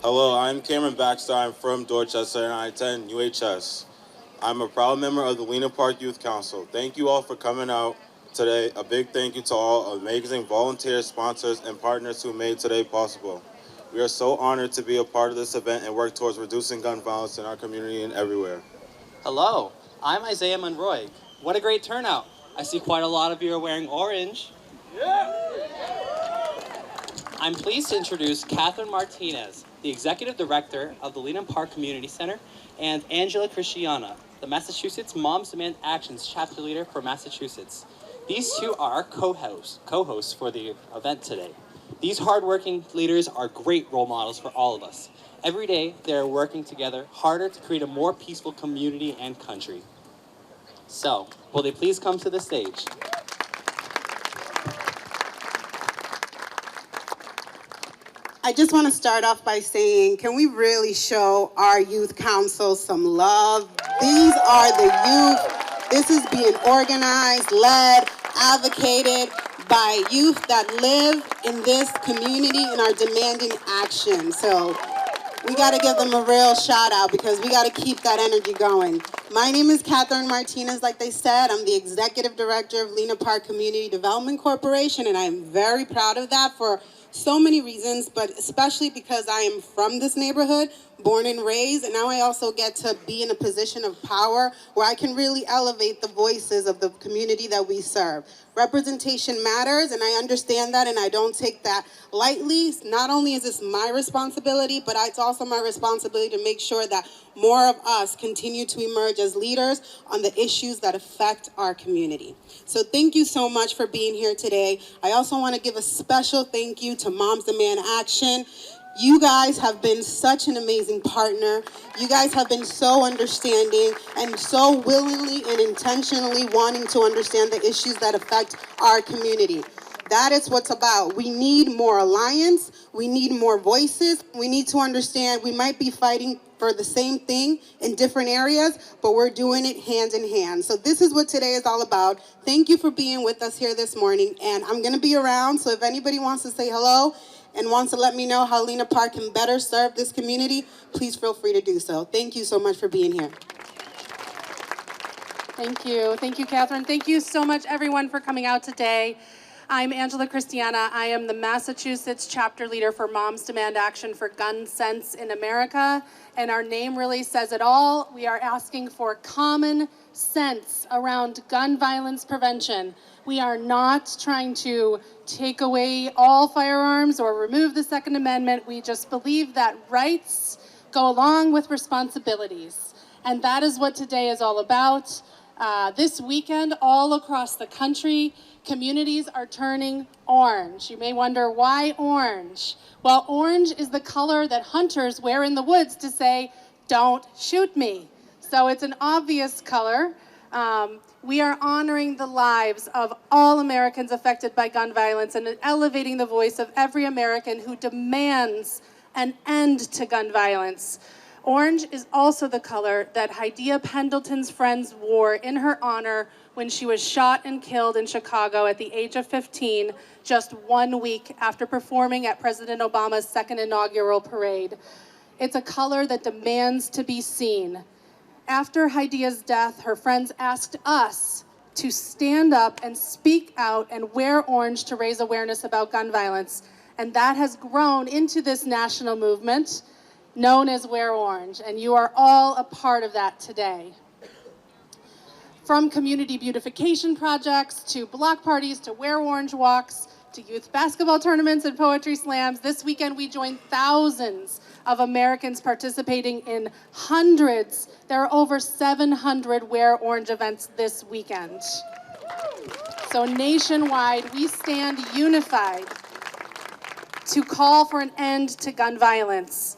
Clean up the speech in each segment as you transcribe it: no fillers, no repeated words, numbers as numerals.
Hello, I'm Cameron Baxter. I'm from Dorchester and I attend UHS. I'm a proud member of the Lena Park Youth Council. Thank you all for coming out today. A big thank you to all amazing volunteers, sponsors, and partners who made today possible. We are so honored to be a part of this event and work towards reducing gun violence in our community and everywhere. Hello, I'm Isaiah Monroy. What a great turnout. I see quite a lot of you are wearing orange. I'm pleased to introduce Catherine Martinez, the Executive Director of the Lena Park Community Center, and Angela Christiana, the Massachusetts Moms Demand Actions Chapter Leader for Massachusetts. These two are our co-hosts for the event today. These hardworking leaders are great role models for all of us. Every day, they are working together harder to create a more peaceful community and country. So, will they please come to the stage? I just want to start off by saying, can we really show our youth council some love? These are the youth. This is being organized, led, advocated by youth that live in this community and are demanding action. So we got to give them a real shout out because we got to keep that energy going. My name is Catherine Martinez, like they said. I'm the Executive Director of Lena Park Community Development Corporation, and I'm very proud of that for so many reasons, but especially because I am from this neighborhood, born and raised, and now I also get to be in a position of power where I can really elevate the voices of the community that we serve. Representation matters, and I understand that, and I don't take that lightly. Not only is this my responsibility, but it's also my responsibility to make sure that more of us continue to emerge as leaders on the issues that affect our community. So thank you so much for being here today. I also want to give a special thank you to Moms Demand Action. You guys have been such an amazing partner. You guys have been so understanding and so willingly and intentionally wanting to understand the issues that affect our community. That is what's about. We need more alliance. We need more voices. We need to understand we might be fighting for the same thing in different areas, but we're doing it hand in hand. So this is what today is all about. Thank you for being with us here this morning. And I'm going to be around, so if anybody wants to say hello and wants to let me know how Lena Park can better serve this community, please feel free to do so. Thank you so much for being here. Thank you. Thank you, Catherine. Thank you so much, everyone, for coming out today. I'm Angela Christiana. I am the Massachusetts chapter leader for Moms Demand Action for Gun Sense in America, and our name really says it all. We are asking for common sense around gun violence prevention. We are not trying to take away all firearms or remove the Second Amendment. We just believe that rights go along with responsibilities, and that is what today is all about. This weekend, all across the country, communities are turning orange. You may wonder, why orange? Well, orange is the color that hunters wear in the woods to say, don't shoot me. So it's an obvious color. We are honoring the lives of all Americans affected by gun violence and elevating the voice of every American who demands an end to gun violence. Orange is also the color that Hydea Pendleton's friends wore in her honor when she was shot and killed in Chicago at the age of 15, just 1 week after performing at President Obama's second inaugural parade. It's a color that demands to be seen. After Hydea's death, her friends asked us to stand up and speak out and wear orange to raise awareness about gun violence. And that has grown into this national movement known as Wear Orange, and you are all a part of that today. From community beautification projects, to block parties, to Wear Orange walks, to youth basketball tournaments and poetry slams, this weekend we joined thousands of Americans participating in hundreds. There are over 700 Wear Orange events this weekend. So nationwide, we stand unified to call for an end to gun violence.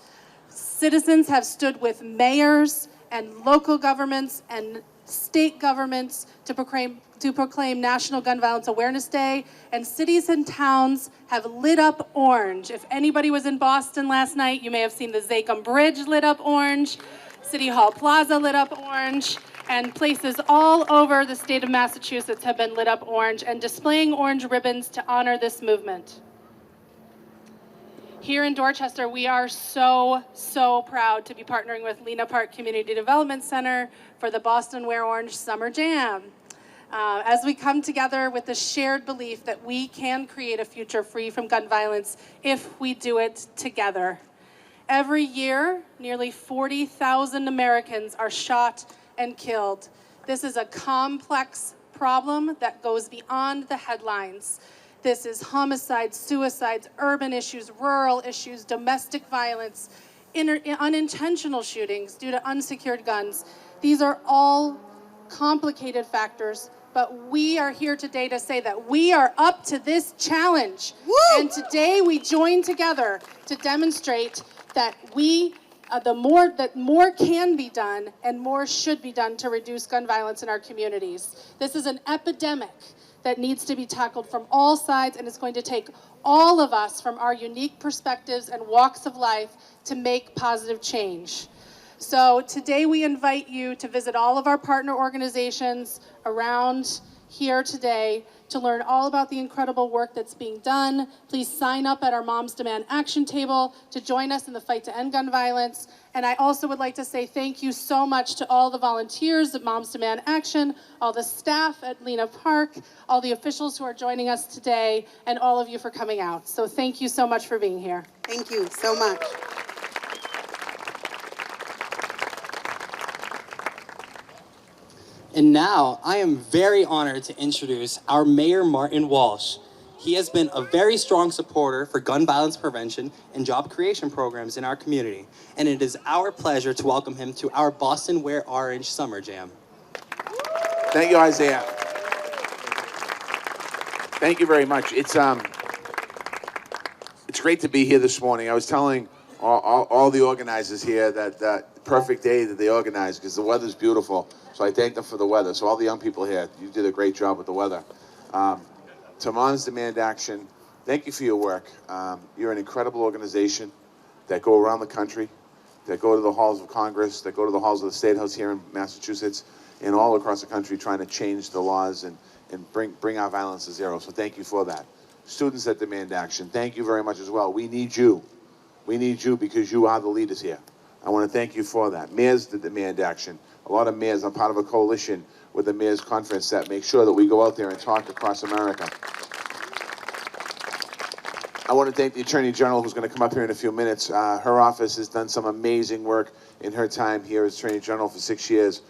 Citizens have stood with mayors and local governments and state governments to proclaim National Gun Violence Awareness Day, and cities and towns have lit up orange. If anybody was in Boston last night, you may have seen the Zakim Bridge lit up orange, City Hall Plaza lit up orange, and places all over the state of Massachusetts have been lit up orange and displaying orange ribbons to honor this movement. Here in Dorchester, we are so proud to be partnering with Lena Park Community Development Center for the Boston Wear Orange Summer Jam. As we come together with the shared belief that we can create a future free from gun violence if we do it together. Every year, nearly 40,000 Americans are shot and killed. This is a complex problem that goes beyond the headlines. This is homicides, suicides, urban issues, rural issues, domestic violence, unintentional shootings due to unsecured guns. These are all complicated factors, but we are here today to say that we are up to this challenge. Woo! And today we join together to demonstrate that more can be done and more should be done to reduce gun violence in our communities. This is an epidemic that needs to be tackled from all sides, and it's going to take all of us from our unique perspectives and walks of life to make positive change. So today we invite you to visit all of our partner organizations around here today to learn all about the incredible work that's being done. Please sign up at our Moms Demand Action Table to join us in the fight to end gun violence. And I also would like to say thank you so much to all the volunteers at Moms Demand Action, all the staff at Lena Park, all the officials who are joining us today, and all of you for coming out. So thank you so much for being here. Thank you so much. And now, I am very honored to introduce our Mayor, Martin Walsh. He has been a very strong supporter for gun violence prevention and job creation programs in our community. And it is our pleasure to welcome him to our Boston Wear Orange Summer Jam. Thank you, Isaiah. Thank you very much. It's great to be here this morning. I was telling all the organizers here that perfect day that they organized because the weather's beautiful. So I thank them for the weather. So all the young people here, you did a great job with the weather. To Moms Demand Action, thank you for your work. You're an incredible organization that go around the country, that go to the halls of Congress, that go to the halls of the State House here in Massachusetts, and all across the country trying to change the laws and bring our violence to zero. So thank you for that. Students that demand action, thank you very much as well. We need you. We need you because you are the leaders here. I want to thank you for that. Mayors that demand action. A lot of mayors, I'm part of a coalition with the Mayor's Conference that makes sure that we go out there and talk across America. I want to thank the Attorney General who's going to come up here in a few minutes. Her office has done some amazing work in her time here as Attorney General for 6 years,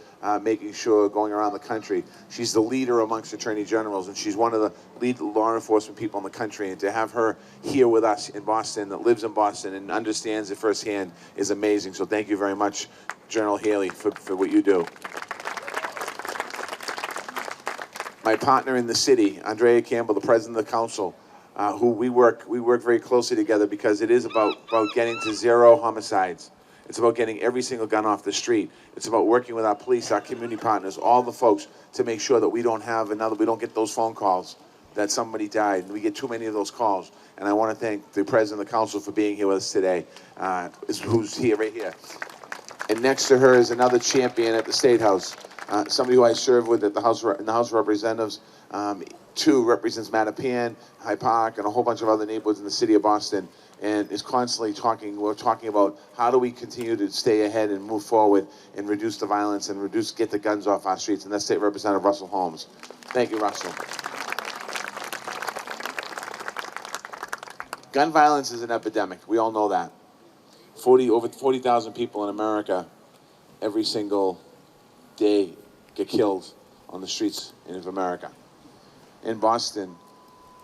making sure going around the country. She's the leader amongst Attorney Generals, and she's one of the lead law enforcement people in the country. And to have her here with us in Boston, that lives in Boston and understands it firsthand, is amazing. So thank you very much, General Haley, for what you do. My partner in the city, Andrea Campbell, the President of the Council, who we work very closely together because it is about getting to zero homicides. It's about getting every single gun off the street. It's about working with our police, our community partners, all the folks to make sure that we don't get those phone calls that somebody died. We get too many of those calls. And I want to thank the President of the Council for being here with us today, who's here, right here. And next to her is another champion at the State House, somebody who I serve with at the House of Representatives. Too represents Mattapan, Hyde Park, and a whole bunch of other neighborhoods in the city of Boston, and is constantly we're talking about how do we continue to stay ahead and move forward and reduce the violence and get the guns off our streets, and that's State Representative Russell Holmes. Thank you, Russell. Gun violence is an epidemic. We all know that. Over 40,000 people in America every single day get killed on the streets of America. In Boston,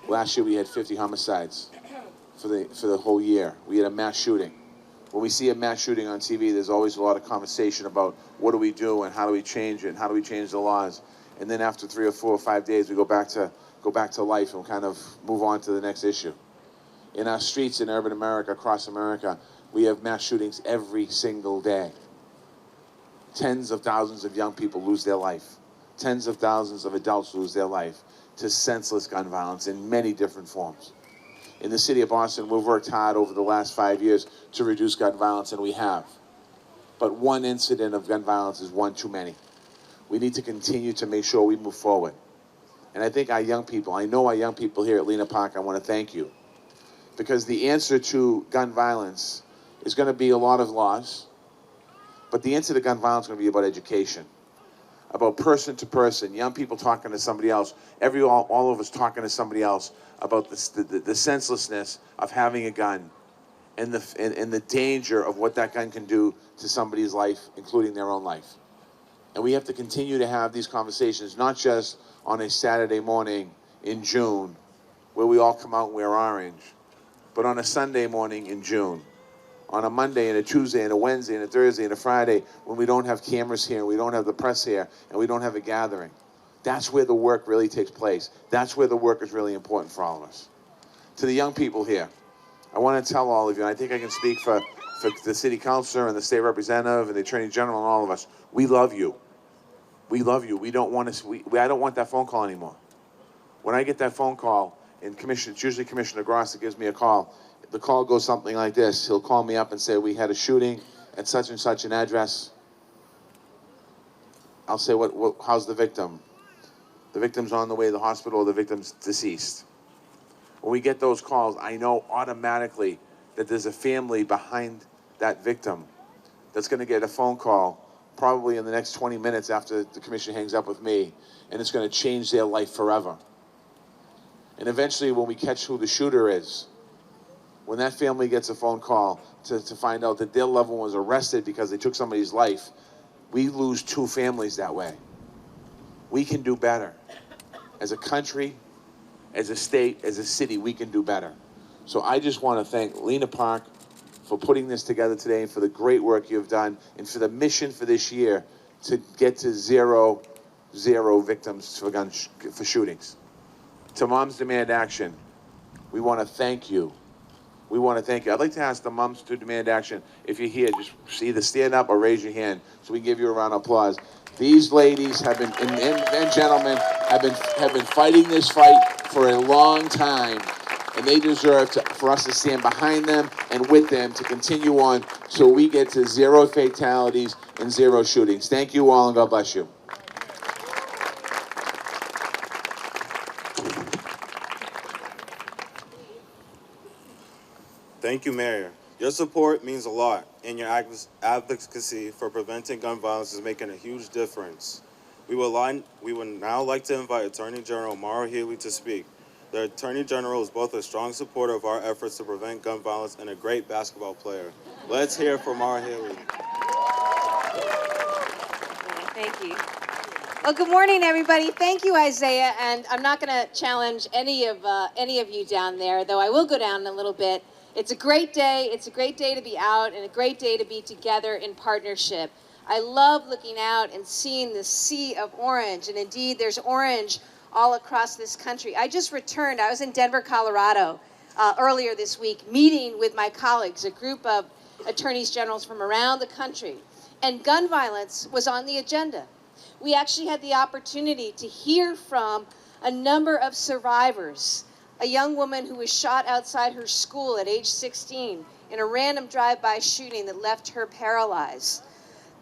last year we had 50 homicides for the whole year. We had a mass shooting. When we see a mass shooting on TV, there's always a lot of conversation about what do we do and how do we change it and how do we change the laws. And then after 3 or 4 or 5 days, we go back to life and kind of move on to the next issue. In our streets in urban America, across America, we have mass shootings every single day. Tens of thousands of young people lose their life. Tens of thousands of adults lose their life to senseless gun violence in many different forms. In the city of Boston, we've worked hard over the last 5 years to reduce gun violence, and we have. But one incident of gun violence is one too many. We need to continue to make sure we move forward. And I think our young people, I know our young people here at Lena Park, I want to thank you. because the answer to gun violence is going to be a lot of laws, but the answer to gun violence is going to be about education, about person to person, young people talking to somebody else, all of us talking to somebody else about the senselessness of having a gun and the danger of what that gun can do to somebody's life, including their own life. And we have to continue to have these conversations, not just on a Saturday morning in June, where we all come out and wear orange, but on a Sunday morning in June, on a Monday and a Tuesday and a Wednesday and a Thursday and a Friday, when we don't have cameras here, we don't have the press here, and we don't have a gathering. That's where the work really takes place. That's where the work is really important for all of us. To the young people here, I want to tell all of you, and I think I can speak for the city councilor and the state representative and the attorney general and all of us, we love you. We love you. We don't want to. I don't want that phone call anymore. When I get that phone call, and it's usually Commissioner Gross that gives me a call. The call goes something like this. He'll call me up and say, we had a shooting at such and such an address. I'll say, how's the victim? The victim's on the way to the hospital, the victim's deceased. When we get those calls, I know automatically that there's a family behind that victim that's going to get a phone call probably in the next 20 minutes after the commission hangs up with me, and it's going to change their life forever. And eventually, when we catch who the shooter is, when that family gets a phone call to find out that their loved one was arrested because they took somebody's life, we lose 2 families that way. We can do better. As a country, as a state, as a city, we can do better. So I just want to thank Lena Park for putting this together today and for the great work you've done and for the mission for this year to get to zero victims for shootings. To Moms Demand Action, we want to thank you. We want to thank you. I'd like to ask the Moms to Demand Action, if you're here, just either stand up or raise your hand so we can give you a round of applause. These ladies have been, and gentlemen, have been fighting this fight for a long time, and they deserve for us to stand behind them and with them to continue on so we get to 0 fatalities and 0 shootings. Thank you all, and God bless you. Thank you, Mayor. Your support means a lot, and your advocacy for preventing gun violence is making a huge difference. We would now like to invite Attorney General Maura Healey to speak. The Attorney General is both a strong supporter of our efforts to prevent gun violence and a great basketball player. Let's hear from Maura Healey. Thank you. Well, good morning, everybody. Thank you, Isaiah. And I'm not going to challenge any of you down there, though I will go down a little bit. It's a great day. It's a great day to be out and a great day to be together in partnership. I love looking out and seeing the sea of orange, and indeed there's orange all across this country. I just returned. I was in Denver, Colorado earlier this week, meeting with my colleagues, a group of attorneys generals from around the country, and gun violence was on the agenda. We actually had the opportunity to hear from a number of survivors. A young woman who was shot outside her school at age 16 in a random drive-by shooting that left her paralyzed.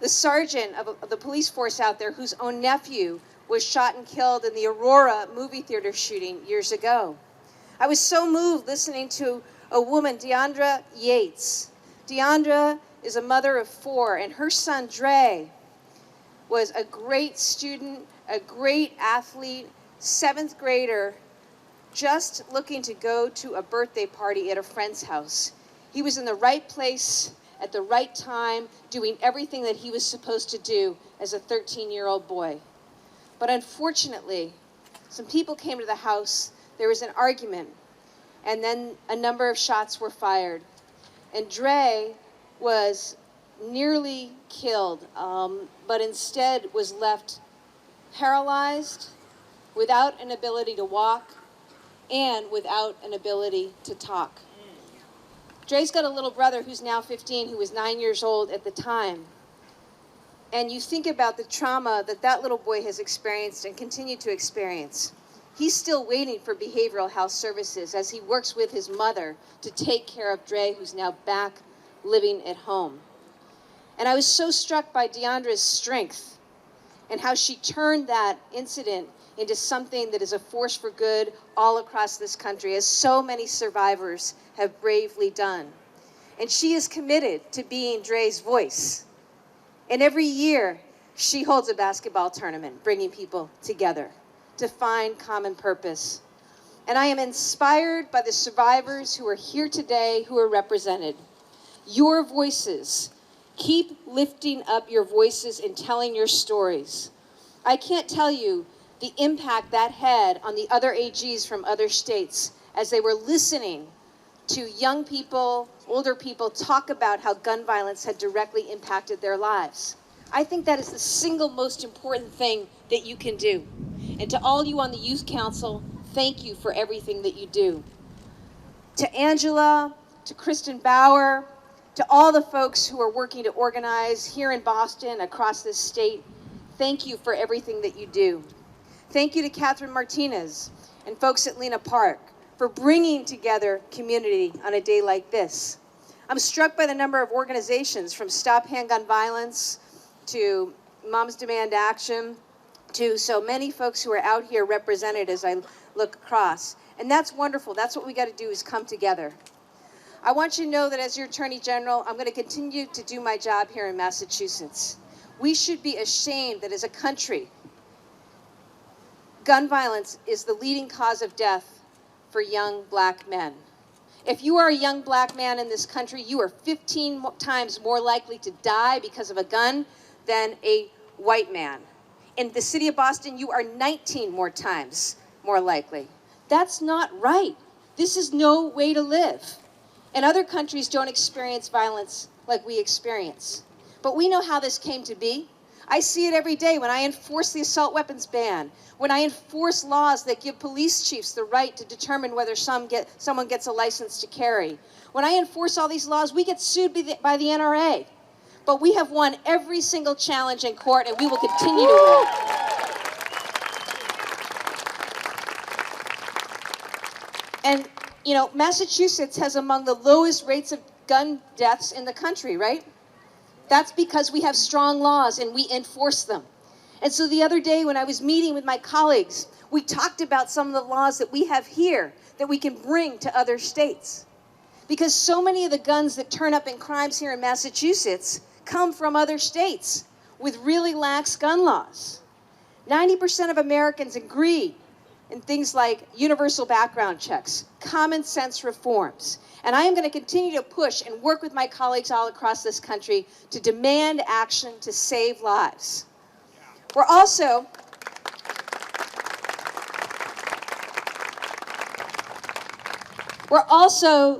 The sergeant of the police force out there whose own nephew was shot and killed in the Aurora movie theater shooting years ago. I was so moved listening to a woman, Deandra Yates. Deandra is a mother of 4, and her son, Dre, was a great student, a great athlete, 7th grader, just looking to go to a birthday party at a friend's house. He was in the right place at the right time, doing everything that he was supposed to do as a 13-year-old boy. But unfortunately, some people came to the house, there was an argument, and then a number of shots were fired. And Dre was nearly killed, but instead was left paralyzed, without an ability to walk, and without an ability to talk. Dre's got a little brother who's now 15, who was 9 years old at the time. And you think about the trauma that that little boy has experienced and continued to experience. He's still waiting for behavioral health services as he works with his mother to take care of Dre, who's now back living at home. And I was so struck by Deandra's strength and how she turned that incident into something that is a force for good all across this country, as so many survivors have bravely done. And she is committed to being Dre's voice. And every year, she holds a basketball tournament, bringing people together to find common purpose. And I am inspired by the survivors who are here today, who are represented. Your voices, keep lifting up your voices and telling your stories. I can't tell you the impact that had on the other AGs from other states as they were listening to young people, older people talk about how gun violence had directly impacted their lives. I think that is the single most important thing that you can do. And to all you on the Youth Council, thank you for everything that you do. To Angela, to Kristen Bauer, to all the folks who are working to organize here in Boston, across this state, thank you for everything that you do. Thank you to Catherine Martinez and folks at Lena Park for bringing together community on a day like this. I'm struck by the number of organizations, from Stop Handgun Violence to Moms Demand Action, to so many folks who are out here represented as I look across. And that's wonderful. That's what we got to do, is come together. I want you to know that as your Attorney General, I'm going to continue to do my job here in Massachusetts. We should be ashamed that as a country, gun violence is the leading cause of death for young black men. If you are a young black man in this country, you are 15 times more likely to die because of a gun than a white man. In the city of Boston, you are 19 more times more likely. That's not right. This is no way to live. And other countries don't experience violence like we experience. But we know how this came to be. I see it every day when I enforce the assault weapons ban, when I enforce laws that give police chiefs the right to determine whether someone gets a license to carry. When I enforce all these laws, we get sued by the NRA. But we have won every single challenge in court, and we will continue to win. And, you know, Massachusetts has among the lowest rates of gun deaths in the country, right? That's because we have strong laws and we enforce them. And so the other day when I was meeting with my colleagues, we talked about some of the laws that we have here that we can bring to other states. Because so many of the guns that turn up in crimes here in Massachusetts come from other states with really lax gun laws. 90% of Americans agree in things like universal background checks, common sense reforms. And I am going to continue to push and work with my colleagues all across this country to demand action to save lives. We're also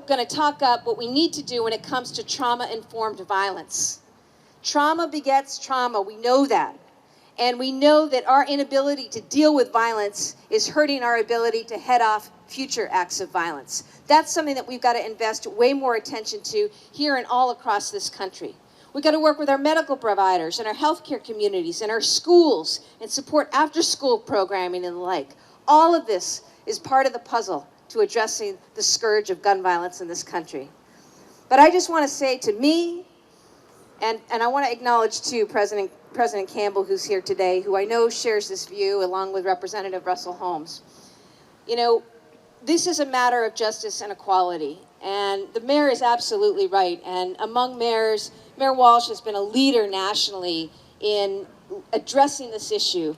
going to talk up what we need to do when it comes to trauma-informed violence. Trauma begets trauma. We know that. And we know that our inability to deal with violence is hurting our ability to head off future acts of violence. That's something that we've got to invest way more attention to here and all across this country. We've got to work with our medical providers and our healthcare communities and our schools and support after-school programming and the like. All of this is part of the puzzle to addressing the scourge of gun violence in this country. But I just want to say to me, and I want to acknowledge too President Campbell, who's here today, who I know shares this view, along with Representative Russell Holmes. You know, this is a matter of justice and equality, and the mayor is absolutely right. And among mayors, Mayor Walsh has been a leader nationally in addressing this issue,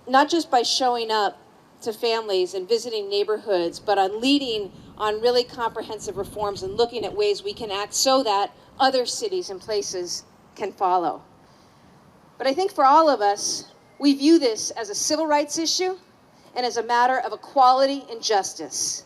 not just by showing up to families and visiting neighborhoods, but on leading on really comprehensive reforms and looking at ways we can act so that other cities and places can follow. But I think for all of us, we view this as a civil rights issue and as a matter of equality and justice.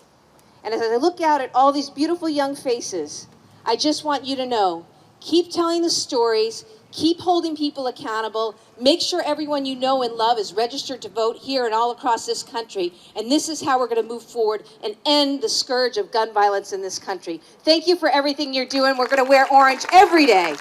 And as I look out at all these beautiful young faces, I just want you to know, keep telling the stories, keep holding people accountable, make sure everyone you know and love is registered to vote here and all across this country. And this is how we're going to move forward and end the scourge of gun violence in this country. Thank you for everything you're doing. We're going to wear orange every day.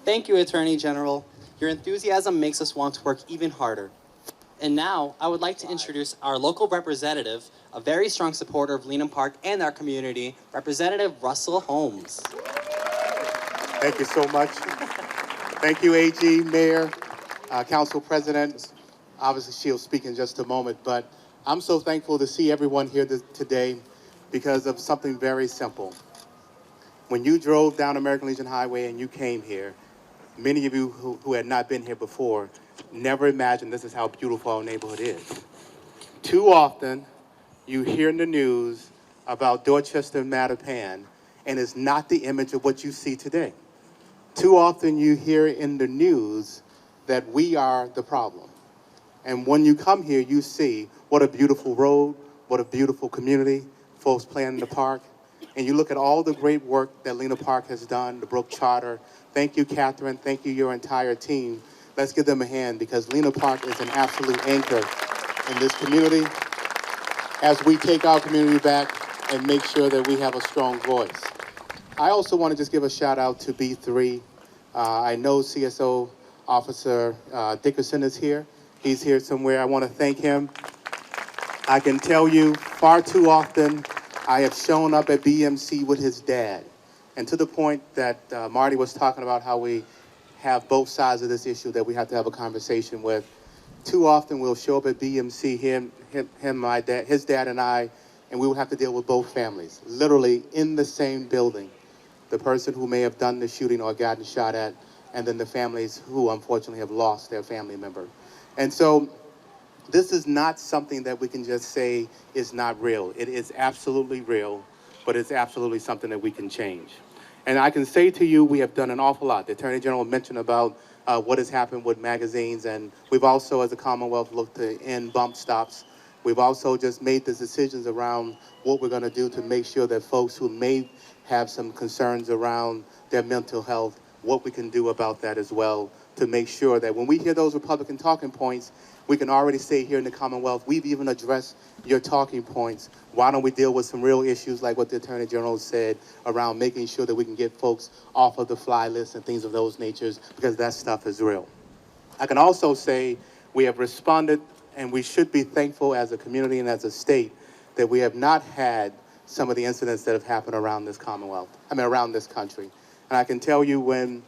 Thank you, Attorney General. Your enthusiasm makes us want to work even harder. And now, I would like to introduce our local representative a very strong supporter of Lena Park and our community, Representative Russell Holmes. Thank you so much. Thank you, AG, Mayor, Council President. Obviously, she'll speak in just a moment, but I'm so thankful to see everyone here today because of something very simple. When you drove down American Legion Highway and you came here, many of you who had not been here before never imagined this is how beautiful our neighborhood is. Too often, you hear in the news about Dorchester and Mattapan, and it's not the image of what you see today. Too often, you hear in the news that we are the problem. And when you come here, you see what a beautiful road, what a beautiful community, folks playing in the park. And you look at all the great work that Lena Park has done, the Brook Charter. Thank you, Catherine. Thank you, your entire team. Let's give them a hand because Lena Park is an absolute anchor in this community as we take our community back and make sure that we have a strong voice. I also want to just give a shout out to B3. I know CSO Officer Dickerson is here. He's here somewhere. I want to thank him. I can tell you far too often I have shown up at BMC with his dad. And to the point that Marty was talking about how we have both sides of this issue that we have to have a conversation with. Too often we'll show up at BMC, my dad, his dad and I, and we will have to deal with both families, literally in the same building. The person who may have done the shooting or gotten shot at, and then the families who unfortunately have lost their family member. And so this is not something that we can just say is not real. It is absolutely real, but it's absolutely something that we can change. And I can say to you, we have done an awful lot. The Attorney General mentioned about what has happened with magazines, and we've also, as a Commonwealth, looked to end bump stops. We've also just made the decisions around what we're gonna do to make sure that folks who may have some concerns around their mental health, what we can do about that as well, to make sure that when we hear those Republican talking points, we can already say here in the Commonwealth, we've even addressed your talking points. Why don't we deal with some real issues like what the Attorney General said around making sure that we can get folks off of the fly list and things of those natures, because that stuff is real. I can also say we have responded, and we should be thankful as a community and as a state that we have not had some of the incidents that have happened around this Commonwealth, around this country. And I can tell you when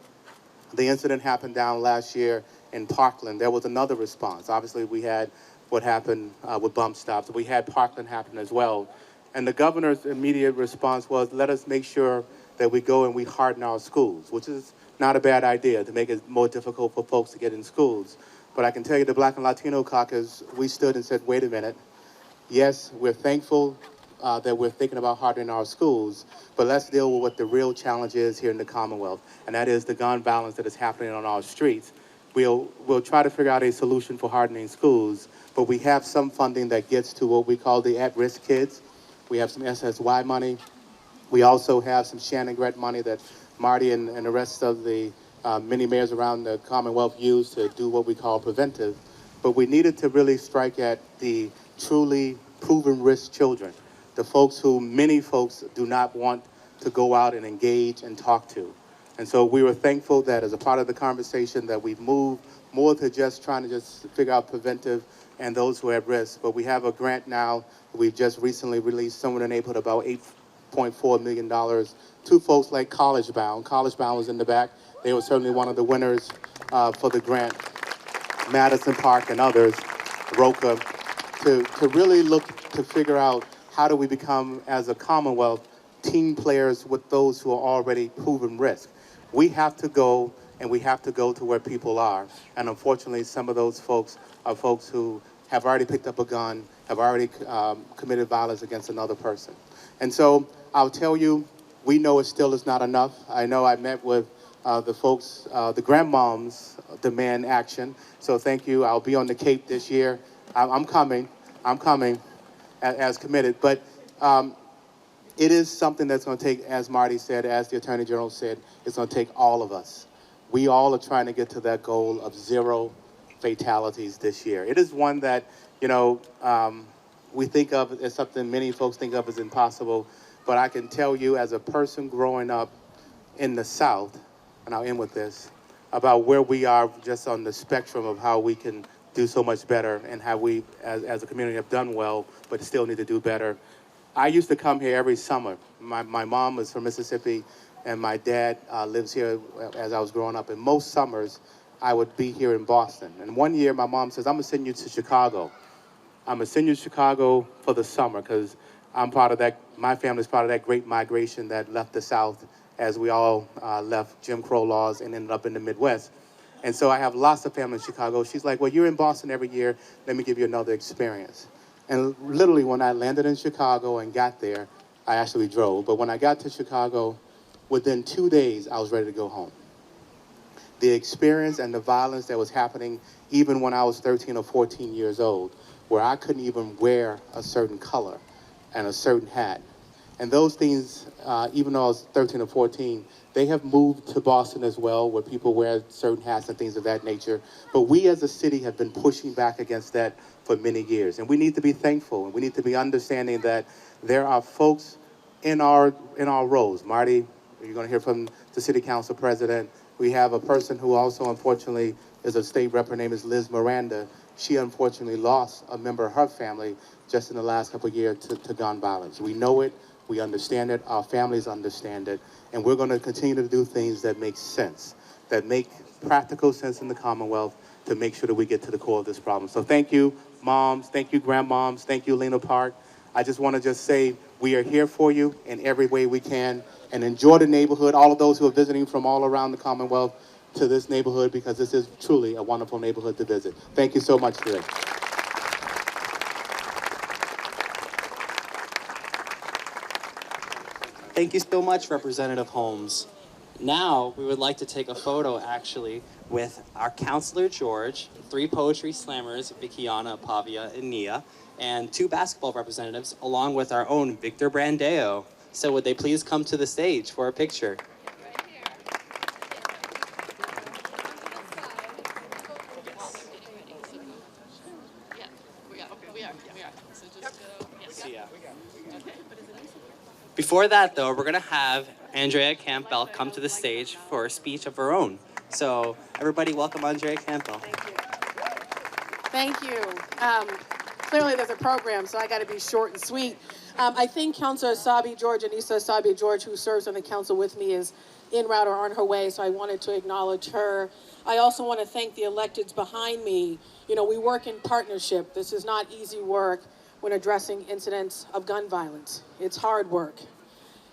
the incident happened down last year in Parkland, there was another response. Obviously, we had what happened with bump stops. We had Parkland happen as well. And the governor's immediate response was, let us make sure that we go and we harden our schools, which is not a bad idea to make it more difficult for folks to get in schools. But I can tell you the Black and Latino caucus, we stood and said, wait a minute. Yes, we're thankful that we're thinking about hardening our schools, but let's deal with what the real challenge is here in the Commonwealth, and that is the gun violence that is happening on our streets. We'll try to figure out a solution for hardening schools, but we have some funding that gets to what we call the at-risk kids. We have some SSY money. We also have some Shannon Grant money that Marty and the rest of the many mayors around the Commonwealth use to do what we call preventive. But we needed to really strike at the truly proven risk children, the folks who many folks do not want to go out and engage and talk to. And so we were thankful that as a part of the conversation that we've moved more to just trying to just figure out preventive and those who are at risk. But we have a grant now. We've just recently released somewhere in the neighborhood about $8.4 million to folks like College Bound. College Bound was in the back. They were certainly one of the winners for the grant. Madison Park and others, Roca, to really look to figure out how do we become, as a Commonwealth, team players with those who are already proven risk. We have to go, and we have to go to where people are. And unfortunately, some of those folks are folks who have already picked up a gun, have already committed violence against another person. And so I'll tell you, we know it still is not enough. I know I met with the folks, the grandmoms demand action. So thank you. I'll be on the Cape this year. I'm coming as committed. But it is something that's going to take, as Marty said, as the Attorney General said, it's going to take all of us. We all are trying to get to that goal of 0 fatalities this year. It is one that, you know, we think of as something many folks think of as impossible. But I can tell you, as a person growing up in the South, and I'll end with this, about where we are just on the spectrum of how we can do so much better, and how we, as a community, have done well, but still need to do better. I used to come here every summer. My mom was from Mississippi, and my dad lives here as I was growing up. And most summers, I would be here in Boston. And one year, my mom says, I'm going to send you to Chicago. I'm going to send you to Chicago for the summer, because I'm part of that, my family's part of that great migration that left the South as we all left Jim Crow laws and ended up in the Midwest. And so I have lots of family in Chicago. She's like, well, you're in Boston every year. Let me give you another experience. And literally, when I landed in Chicago and got there, I actually drove. But when I got to Chicago, within 2 days, I was ready to go home. The experience and the violence that was happening, even when I was 13 or 14 years old, where I couldn't even wear a certain color and a certain hat. And those things, even though I was 13 or 14, they have moved to Boston as well, where people wear certain hats and things of that nature. But we as a city have been pushing back against that for many years. And we need to be thankful, and we need to be understanding that there are folks in our roles. Marty, you're gonna hear from the city council president. We have a person who also, unfortunately, is a state rep. Her name is Liz Miranda. She unfortunately lost a member of her family just in the last couple of years to gun violence. We know it, we understand it, our families understand it, and we're gonna continue to do things that make sense, that make practical sense in the Commonwealth, to make sure that we get to the core of this problem. So thank you, moms, thank you, grandmoms, thank you, Lena Park. I just wanna just say, we are here for you in every way we can, and enjoy the neighborhood, all of those who are visiting from all around the Commonwealth to this neighborhood, because this is truly a wonderful neighborhood to visit. Thank you so much today. Thank you so much, Representative Holmes. Now, we would like to take a photo, actually, with our Councilor George, 3 poetry slammers, Vickiana, Pavia, and Nia, and 2 basketball representatives, along with our own Victor Brandeo. So would they please come to the stage for a picture? Before that, though, we're going to have Andrea Campbell come to the stage for a speech of her own. So, everybody, welcome Andrea Campbell. Thank you. Clearly, there's a program, so I got to be short and sweet. I think Councilor Asabi George, Anissa Asabi George, who serves on the council with me, is en route or on her way, so I wanted to acknowledge her. I also want to thank the electeds behind me. You know, we work in partnership. This is not easy work when addressing incidents of gun violence. It's hard work.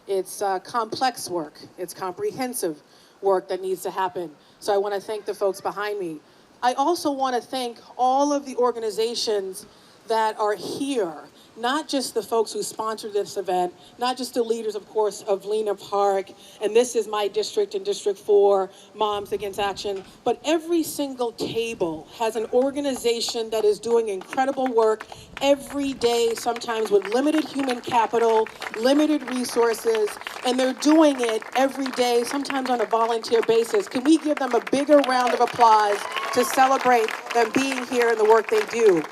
It's complex work. It's comprehensive work that needs to happen. So I want to thank the folks behind me. I also want to thank all of the organizations that are here, not just the folks who sponsored this event, not just the leaders, of course, of Lena Park, and this is my district in District 4, Moms Against Action, but every single table has an organization that is doing incredible work every day, sometimes with limited human capital, limited resources, and they're doing it every day, sometimes on a volunteer basis. Can we give them a bigger round of applause to celebrate them being here and the work they do?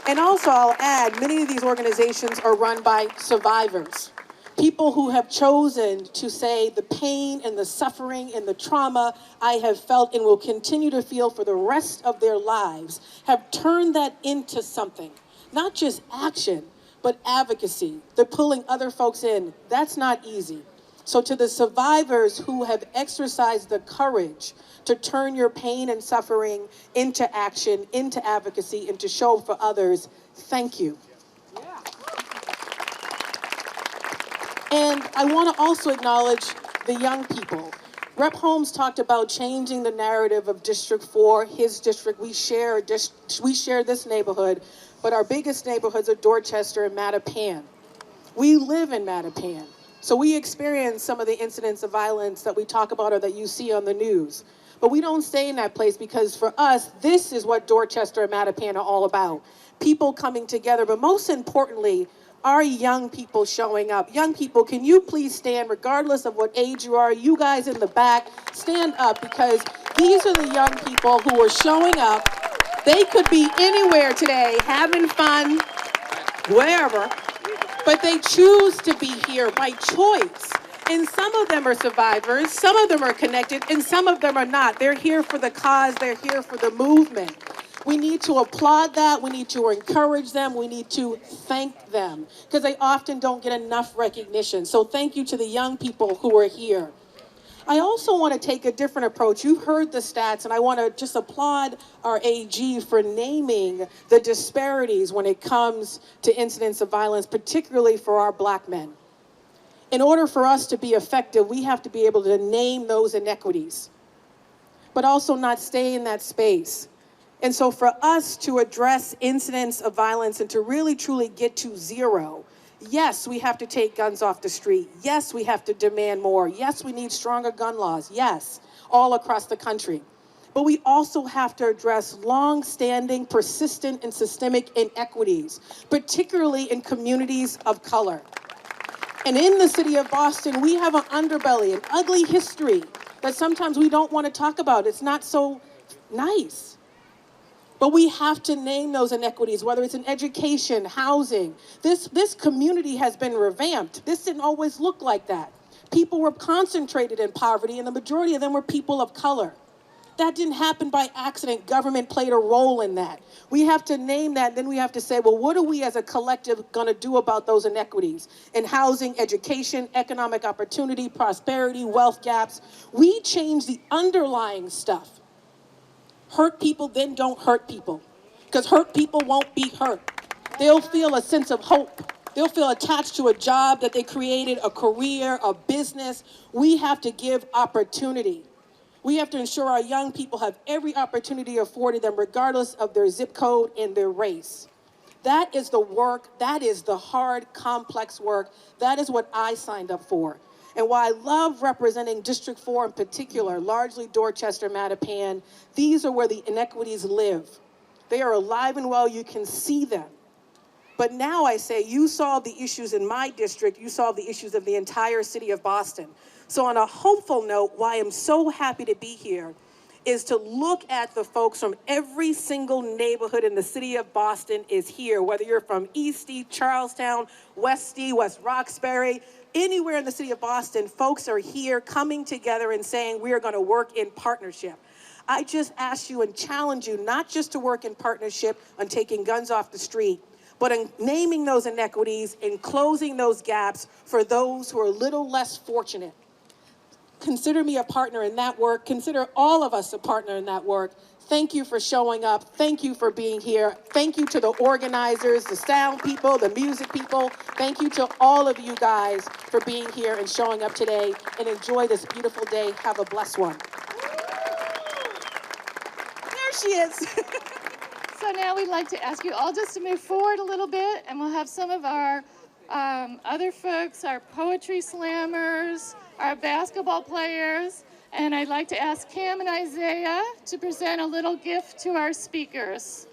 And also, I'll add, many of these organizations are run by survivors. People who have chosen to say the pain and the suffering and the trauma I have felt and will continue to feel for the rest of their lives have turned that into something. Not just action, but advocacy. They're pulling other folks in. That's not easy. So to the survivors who have exercised the courage to turn your pain and suffering into action, into advocacy, and to show for others, thank you. Yeah. And I want to also acknowledge the young people. Rep. Holmes talked about changing the narrative of District 4, his district. We share this neighborhood, but our biggest neighborhoods are Dorchester and Mattapan. We live in Mattapan, so we experience some of the incidents of violence that we talk about or that you see on the news. But we don't stay in that place, because for us, this is what Dorchester and Mattapan are all about. People coming together, but most importantly, our young people showing up. Young people, can you please stand, regardless of what age you are? You guys in the back, stand up, because these are the young people who are showing up. They could be anywhere today, having fun, wherever, but they choose to be here by choice. And some of them are survivors, some of them are connected, and some of them are not. They're here for the cause, they're here for the movement. We need to applaud that. We need to encourage them. We need to thank them because they often don't get enough recognition. So thank you to the young people who are here. I also want to take a different approach. You've heard the stats, and I want to just applaud our AG for naming the disparities when it comes to incidents of violence, particularly for our Black men. In order for us to be effective, we have to be able to name those inequities, but also not stay in that space. And so for us to address incidents of violence and to really truly get to zero, yes, we have to take guns off the street. Yes, we have to demand more. Yes, we need stronger gun laws. Yes, all across the country. But we also have to address long-standing, persistent, and systemic inequities, particularly in communities of color. And in the city of Boston, we have an underbelly, an ugly history that sometimes we don't want to talk about. It's not so nice. But we have to name those inequities, whether it's in education, housing. This community has been revamped. This didn't always look like that. People were concentrated in poverty, and the majority of them were people of color. That didn't happen by accident. Government played a role in that. We have to name that, then we have to say, well, what are we as a collective gonna do about those inequities in housing, education, economic opportunity, prosperity, wealth gaps? We change the underlying stuff. Hurt people then don't hurt people, because hurt people won't be hurt. They'll feel a sense of hope. They'll feel attached to a job that they created, a career, a business. We have to give opportunity. We have to ensure our young people have every opportunity afforded them, regardless of their zip code and their race. That is the work. That is the hard, complex work. That is what I signed up for. And while I love representing District 4 in particular, largely Dorchester, Mattapan, these are where the inequities live. They are alive and well. You can see them. But now I say, you solve the issues in my district, you solve the issues of the entire city of Boston. So on a hopeful note, why I'm so happy to be here is to look at the folks from every single neighborhood in the city of Boston is here, whether you're from Eastie, Charlestown, Westie, West Roxbury, anywhere in the city of Boston, folks are here coming together and saying we are going to work in partnership. I just ask you and challenge you not just to work in partnership on taking guns off the street, but in naming those inequities and closing those gaps for those who are a little less fortunate. Consider me a partner in that work. Consider all of us a partner in that work. Thank you for showing up. Thank you for being here. Thank you to the organizers, the sound people, the music people. Thank you to all of you guys for being here and showing up today, and enjoy this beautiful day. Have a blessed one. There she is. So now we'd like to ask you all just to move forward a little bit, and we'll have some of our other folks, our poetry slammers, our basketball players, and I'd like to ask Cam and Isaiah to present a little gift to our speakers.